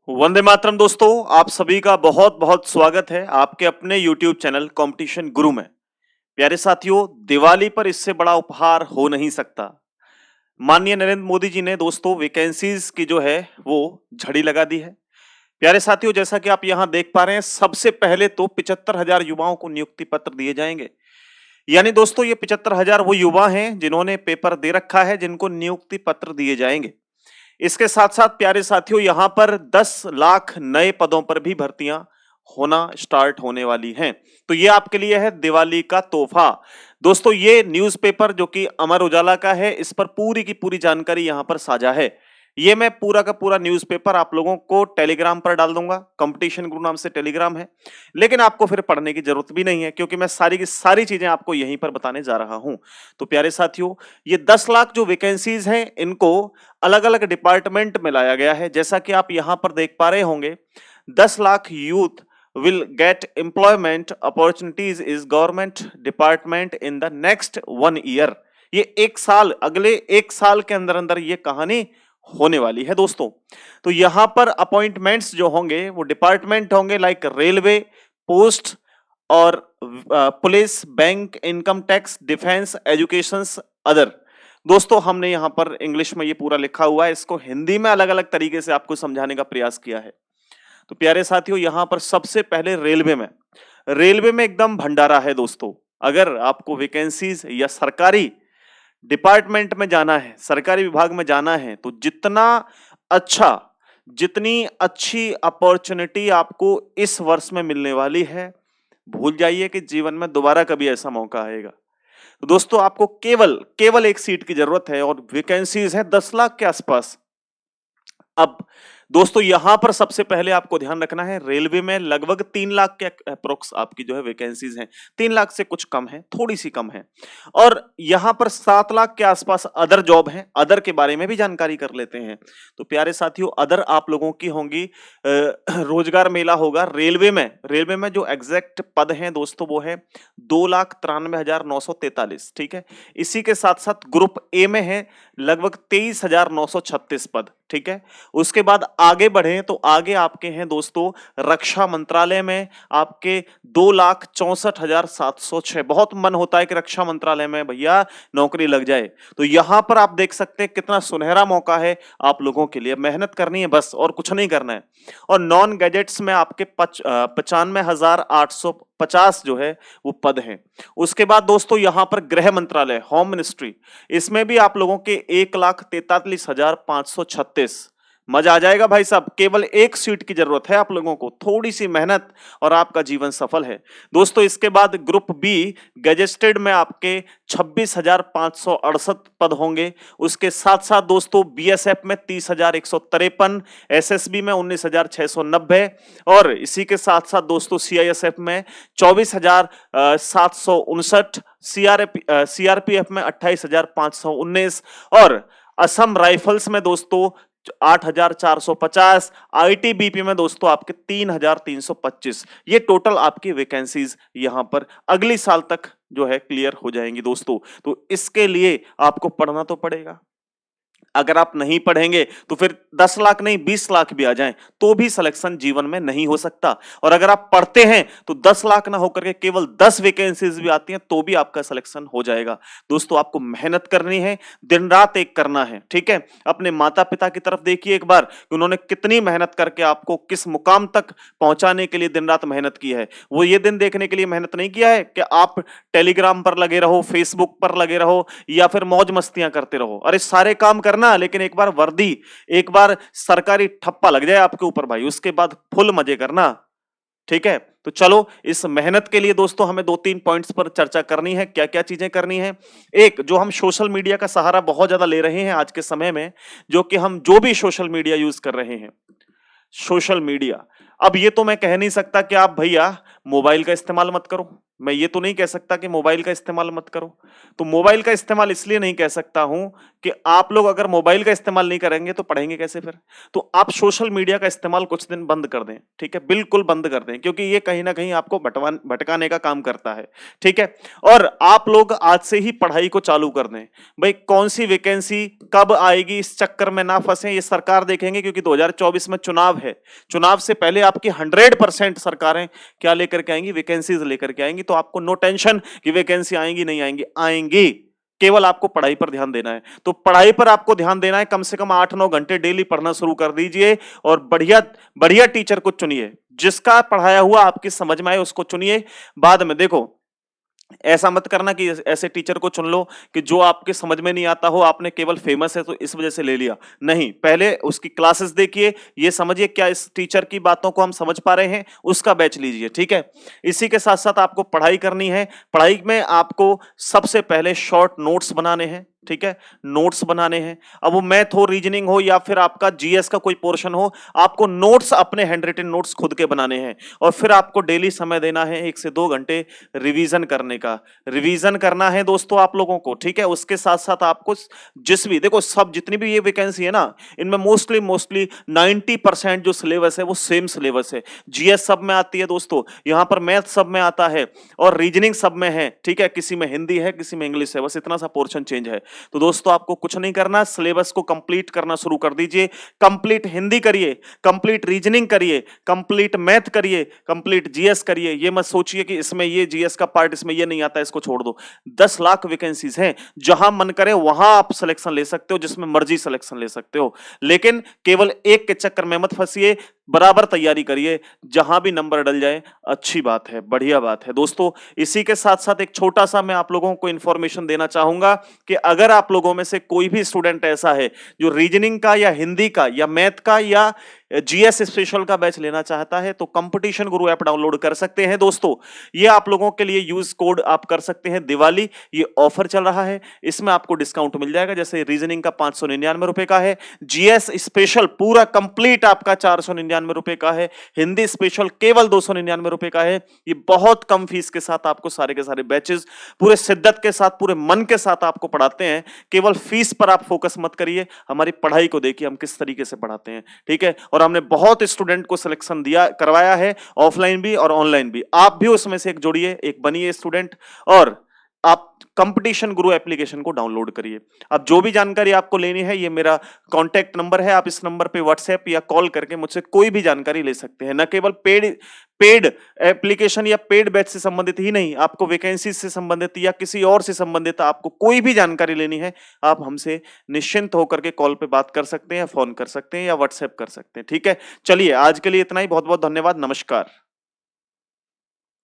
वंदे मातरम दोस्तों, आप सभी का बहुत बहुत स्वागत है आपके अपने YouTube चैनल कंपटीशन गुरु में। प्यारे साथियों, दिवाली पर इससे बड़ा उपहार हो नहीं सकता। माननीय नरेंद्र मोदी जी ने दोस्तों वैकेंसीज की जो है वो झड़ी लगा दी है। प्यारे साथियों, जैसा कि आप यहां देख पा रहे हैं, सबसे पहले तो 75,000 युवाओं को नियुक्ति पत्र दिए जाएंगे। यानी दोस्तों ये 75,000 वो युवा हैं जिन्होंने पेपर दे रखा है, जिनको नियुक्ति पत्र दिए जाएंगे। इसके साथ-साथ प्यारे साथियों, यहां पर 10 लाख नए पदों पर भी भर्तियां होना स्टार्ट होने वाली हैं। तो ये आपके लिए है दिवाली का तोहफा। दोस्तों ये न्यूज़पेपर जो कि अमर उजाला का है, इस पर पूरी की पूरी जानकारी यहां पर साझा है। ये मैं पूरा का पूरा न्यूज़पेपर आप लोगों को टेलीग्राम पर डाल दूंगा। कंपटीशन गुरु नाम से टेलीग्राम है, लेकिन आपको फिर पढ़ने की जरूरत भी नहीं है क्योंकि मैं सारी की सारी चीजें आपको यहीं पर बताने जा रहा हूं। तो प्यारे साथियों, ये 10 लाख जो वैकेंसीज हैं, इनको अलग-अलग डिपार्टमेंट में लाया गया है। जैसा कि आप यहां पर देख पा रहे होंगे, 10 lakh youth will get employment opportunities is government department in the next 1 year। ये एक साल, अगले एक साल के अंदर अंदर ये कहानी होने वाली है दोस्तों। तो यहां पर अपॉइंटमेंट्स जो होंगे वो डिपार्टमेंट होंगे लाइक रेलवे, पोस्ट और police, bank, income tax, defence, education, other. दोस्तों हमने यहां पर इंग्लिश में ये पूरा लिखा हुआ है, इसको हिंदी में अलग अलग तरीके से आपको समझाने का प्रयास किया है। तो प्यारे साथियों, यहां पर सबसे पहले रेलवे में एकदम भंडारा है दोस्तों। अगर आपको वैकेंसीज या सरकारी डिपार्टमेंट में जाना है, सरकारी विभाग में जाना है, तो जितनी अच्छी अपॉर्चुनिटी आपको इस वर्ष में मिलने वाली है, भूल जाइए कि जीवन में दोबारा कभी ऐसा मौका आएगा। तो दोस्तों आपको केवल एक सीट की जरूरत है और वैकेंसीज है 10 लाख के आसपास। अब दोस्तों यहां पर सबसे पहले आपको ध्यान रखना है, रेलवे में लगभग 3 लाख के अप्रोक्स आपकी जो है वैकेंसीज हैं। 3 लाख से कुछ कम है, थोड़ी सी कम है। और यहां पर 7 लाख के आसपास अदर जॉब हैं। अदर के बारे में भी जानकारी कर लेते हैं। तो प्यारे साथियों, अदर आप लोगों की होंगी रोजगार मेला होगा रेलवे में जो एग्जैक्ट पद हैं दोस्तों वो है 2,93,943। ठीक है। इसी के साथ साथ ग्रुप ए में है लगभग 23,936 पद। ठीक है। उसके बाद आगे बढ़े तो आगे आपके हैं दोस्तों रक्षा मंत्रालय में आपके 2,64,706। बहुत मन होता है कि रक्षा मंत्रालय में भैया नौकरी लग जाए। तो यहां पर आप देख सकते हैं कितना सुनहरा मौका है आप लोगों के लिए। मेहनत करनी है बस, और कुछ नहीं करना है। और नॉन गैजेट्स में आपके 95,850 जो है वो पद हैं। उसके बाद दोस्तों यहां पर गृह मंत्रालय, होम मिनिस्ट्री, इसमें भी आप लोगों के 1,43,536। मजा आ जाएगा भाई साहब। केवल एक सीट की जरूरत है आप लोगों को, थोड़ी सी मेहनत और आपका जीवन सफल है दोस्तों। इसके बाद ग्रुप बी गजेटेड में आपके 26,568 पद होंगे। उसके साथ साथ दोस्तों बीएसएफ में 30,153, एसएसबी में 19,690 और इसी के साथ साथ दोस्तों सीआईएसएफ में 24,759, सीआरपीएफ में 28,519 और असम राइफल्स में दोस्तों 8,450, आईटीबीपी में दोस्तों आपके 3,325। ये टोटल आपकी वैकेंसीज यहां पर अगली साल तक जो है क्लियर हो जाएंगी दोस्तों। तो इसके लिए आपको पढ़ना तो पड़ेगा। अगर आप नहीं पढ़ेंगे तो फिर 10 लाख नहीं 20 लाख भी आ जाएं तो भी सिलेक्शन जीवन में नहीं हो सकता। और अगर आप पढ़ते हैं तो 10 लाख ना होकर के केवल 10 वैकेंसीज भी आती हैं तो भी आपका सिलेक्शन हो जाएगा। दोस्तों आपको मेहनत करनी है, दिन रात एक करना है। ठीक है। अपने माता पिता की तरफ देखिए एक बार कि उन्होंने कितनी मेहनत करके आपको किस मुकाम तक पहुंचाने के लिए दिन रात मेहनत की है। वो ये दिन देखने के लिए मेहनत नहीं किया है कि आप टेलीग्राम पर लगे रहो, फेसबुक पर लगे रहो या फिर मौज मस्तियां करते रहो। अरे सारे काम करना, लेकिन एक बार वर्दी, एक बार सरकारी ठप्पा लग जाए आपके ऊपर भाई, उसके बाद फुल मजे करना। ठीक है। तो चलो इस मेहनत के लिए दोस्तों हमें 2-3 पॉइंट्स पर चर्चा करनी है। क्या क्या चीजें करनी है? एक, जो हम सोशल मीडिया का सहारा बहुत ज्यादा ले रहे हैं आज के समय में, जो कि हम जो भी सोशल मीडिया यूज कर रहे हैं, सोशल मीडिया अब ये तो मैं कह नहीं सकता कि आप भैया मोबाइल का इस्तेमाल मत करो, मैं ये तो नहीं कह सकता कि मोबाइल का इस्तेमाल मत करो। तो मोबाइल का इस्तेमाल इसलिए नहीं कह सकता हूं कि आप लोग अगर मोबाइल का इस्तेमाल नहीं करेंगे तो पढ़ेंगे कैसे फिर? तो आप सोशल मीडिया का इस्तेमाल कुछ दिन बंद कर दें, ठीक है? बिल्कुल बंद कर दें, क्योंकि ये कहीं न कहीं आपको भटकाने का काम करता है, ठीक है? और आप लोग आज से ही पढ़ाई को चालू कर दें। भाई कौन-सी वैकेंसी कब आएगी इस चक्कर में ना फंसें, ये सरकार देखेंगे, क्योंकि 2024 में चुनाव है। चुनाव से पहले आपकी 100% सरकारें क्या लेकर के आएंगी? वैकेंसीज लेकर के आएंगी। तो आपको नो टेंशन कि वैकेंसी आएंगी नहीं आएंगी, आएंगी। केवल आपको पढ़ाई पर ध्यान देना है। तो पढ़ाई पर आपको ध्यान देना है, कम से कम 8-9 घंटे डेली पढ़ना शुरू कर दीजिए और बढ़िया बढ़िया टीचर को चुनिए। जिसका पढ़ाया हुआ आपकी समझ में आए उसको चुनिए। बाद में देखो, ऐसा मत करना कि ऐसे टीचर को चुन लो कि जो आपके समझ में नहीं आता हो, आपने केवल फेमस है तो इस वजह से ले लिया। नहीं, पहले उसकी क्लासेस देखिए, ये समझिए क्या इस टीचर की बातों को हम समझ पा रहे हैं, उसका बैच लीजिए, ठीक है? इसी के साथ-साथ आपको पढ़ाई करनी है। पढ़ाई में आपको सबसे पहले शॉर्ट नोट्स बनाने हैं, ठीक है? नोट्स बनाने हैं। अब वो मैथ हो, रीजनिंग हो या फिर आपका जीएस का कोई पोर्शन हो, आपको नोट्स अपने हैंड रिटन नोट्स खुद के बनाने हैं और फिर आपको डेली समय देना है 1 से 2 घंटे रिवीजन करने का। रिवीजन करना है दोस्तों आप लोगों को, ठीक है? उसके साथ-साथ आपको जिस भी देखो, सब जितनी भी ये वैकेंसी है ना, इनमें मोस्टली 90% जो सिलेबस है वो सेम सिलेबस है। जीएस सब में आती है दोस्तों, यहाँ पर मैथ सब में आता है और रीजनिंग सब में है, ठीक है? किसी में हिंदी है, किसी में इंग्लिश है, बस इतना सा पोर्शन चेंज है। तो दोस्तों आपको कुछ नहीं करना, सिलेबस को कंप्लीट करना शुरू कर दीजिए। कंप्लीट हिंदी करिए, कंप्लीट रीजनिंग करिए, कंप्लीट मैथ करिए, कंप्लीट जीएस करिए। ये मत सोचिए कि इसमें ये जीएस का पार्ट इसमें ये नहीं आता, इसको छोड़ दो। 10 लाख वैकेंसीज हैं, जहां मन करे वहां आप सिलेक्शन ले सकते हो, जिसमें मर्जी सिलेक्शन ले सकते हो। लेकिन केवल एक के चक्कर में मत फंसिए, बराबर तैयारी करिए। जहां भी नंबर डल जाए अच्छी बात है, बढ़िया बात है दोस्तों। इसी के साथ साथ एक छोटा सा मैं आप लोगों को इंफॉर्मेशन देना चाहूंगा कि अगर आप लोगों में से कोई भी स्टूडेंट ऐसा है जो रीजनिंग का या हिंदी का या मैथ का या जीएस स्पेशल का बैच लेना चाहता है, तो कंपटीशन गुरु ऐप डाउनलोड कर सकते हैं दोस्तों। ये आप लोगों के लिए यूज कोड आप कर सकते हैं दिवाली, ये ऑफर चल रहा है, इसमें आपको डिस्काउंट मिल जाएगा। जैसे रीजनिंग का 599 रुपए का है, जीएस स्पेशल पूरा कंप्लीट आपका 499 रुपए का है, हिंदी स्पेशल केवल 299 रुपए का है। ये बहुत कम फीस के साथ आपको सारे के सारे बैचेस पूरे शिद्दत के साथ, पूरे मन के साथ आपको पढ़ाते हैं। केवल फीस पर आप फोकस मत करिए, हमारी पढ़ाई को देखिए हम किस तरीके से पढ़ाते हैं, ठीक है? और हमने बहुत स्टूडेंट को सिलेक्शन दिया करवाया है, ऑफलाइन भी और ऑनलाइन भी। आप भी उसमें से एक जुड़िए, एक बनिए स्टूडेंट और आप कंपटीशन गुरु एप्लीकेशन को डाउनलोड करिए। अब जो भी जानकारी आपको लेनी है, ये मेरा कांटेक्ट नंबर है, आप इस नंबर पे व्हाट्सएप या कॉल करके मुझसे कोई भी जानकारी ले सकते हैं। न केवल पेड एप्लीकेशन या पेड बैच से संबंधित ही नहीं, आपको वैकेंसी से संबंधित या किसी और से संबंधित आपको कोई भी जानकारी लेनी है, आप हमसे निश्चिंत होकर के कॉल पे बात कर सकते हैं, फोन कर सकते हैं या व्हाट्सएप कर सकते हैं, ठीक है? चलिए आज के लिए इतना ही, बहुत बहुत धन्यवाद, नमस्कार।